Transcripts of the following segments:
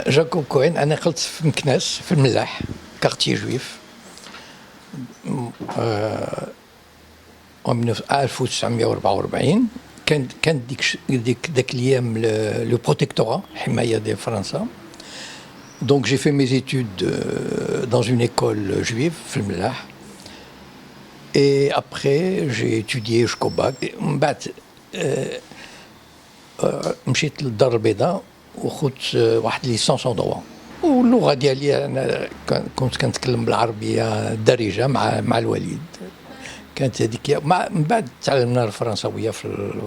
جاكوب كوين أنا خلت في مكناس في الملاح كارتي جويف من 1944 كان ديك الايام لو بروتيكتورا حمايه ديال فرنسا. Donc j'ai fait mes études dans une école juive في الملاح. Et après j'ai étudié jusqu'au bac. من بعد مشيت للدار البيضاء وخدت واحد ليسونس اون دروا. واللغه ديالي انا كنت كنتكلم بالعربيه دارجه مع الوالد. كانت هذيك من بعد تعلمنا الفرنساويه في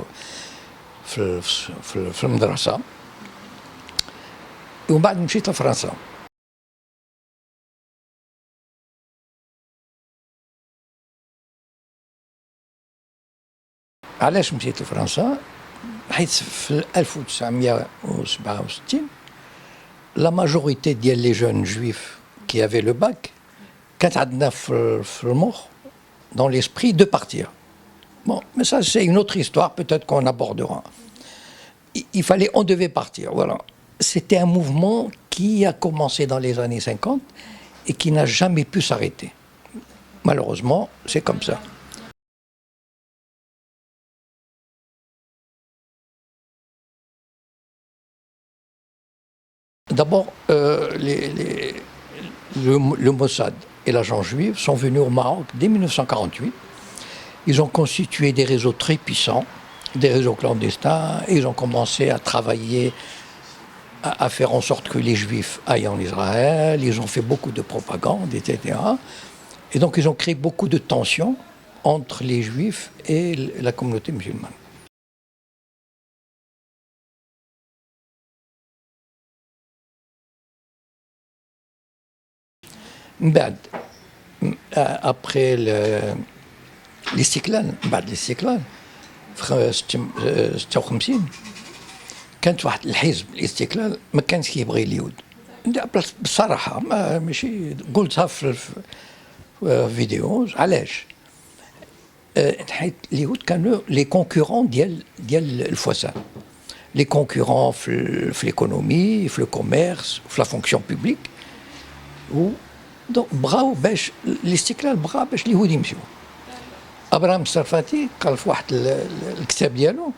المدرسه. ومن بعد مشيت لفرنسا. علاش مشيت لفرنسا؟ حيت في 1967 لا ماجوريتي ديال لي جون جويف كي افي لو باك كانت عندنا في المخ dans l'esprit de partir. Bon, mais ça c'est une autre histoire, peut-être qu'on abordera. On devait partir, voilà. C'était un mouvement qui a commencé dans les années 50 et qui n'a jamais pu s'arrêter. Malheureusement, c'est comme ça. D'abord, le Mossad et l'agent juif sont venus au Maroc dès 1948. Ils ont constitué des réseaux très puissants, des réseaux clandestins, et ils ont commencé à travailler, à faire en sorte que les Juifs aillent en Israël. Ils ont fait beaucoup de propagande, etc. Et donc ils ont créé beaucoup de tensions entre les Juifs et la communauté musulmane. Après الاستقلال بعد الاستقلال في 56 كانت واحد الحزب الاستقلال ما كانش كيبغي اليهود بصراحه ماشي قلتها في فيديوز. علاش؟ حيت اليهود كانوا لي كونكورون ديال الفوسان، لي كونكورون في ليكونومي، في لو كوميرس، في لا فونكسيون بوبليك. دونك بغاو باش الاستقلال بغا باش اليهود يمشيو. ابراهيم الصرفاتي قال في واحد الكتاب ديالو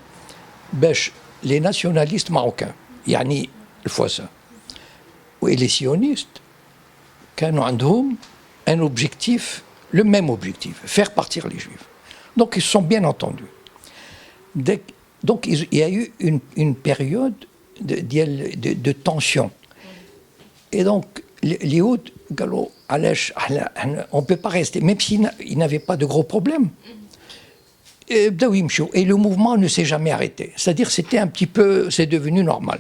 باش لي ناسيوناليست ماروكان يعني الفوسا ولي سيونيست كانوا عندهم ان اوبجيكتيف لو ميم اوبجيكتيف faire partir les juifs. Donc ils se sont bien entendus. Donc il y a eu une période de tension. Et donc les Houthis قالوا علاش on peut pas rester même s'ils n'avaient pas de gros problèmes. بداو يمشوا et le mouvement ne s'est jamais arrêté. C'est-à-dire c'était un petit peu, c'est devenu normal.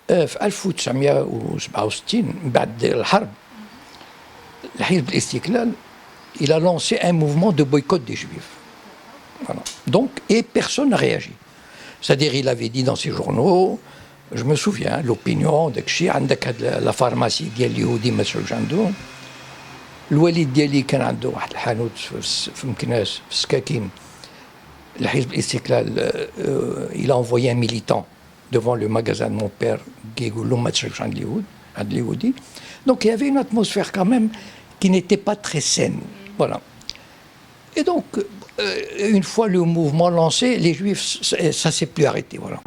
في 1967 بعد الحرب الحزب الاستقلال il a lancé un mouvement de boycott des Juifs. Voilà. Donc, et personne n'a réagi. C'est-à-dire, il avait dit dans ses journaux, je me souviens, l'opinion, la pharmacie ديال اليهودي ما تشربش عندهم. الوالد ديالي كان عنده واحد الحانوت في مكناس في السكاكين. الحزب الاستقلال il a envoyé un militant devant le magasin de mon père qui يقول له ما تشربش عند اليهود عند اليهودي. Donc, il y avait une atmosphère quand même qui n'était pas très saine. Voilà. Et donc, une fois le mouvement lancé, les Juifs, ça ne s'est plus arrêté. Voilà.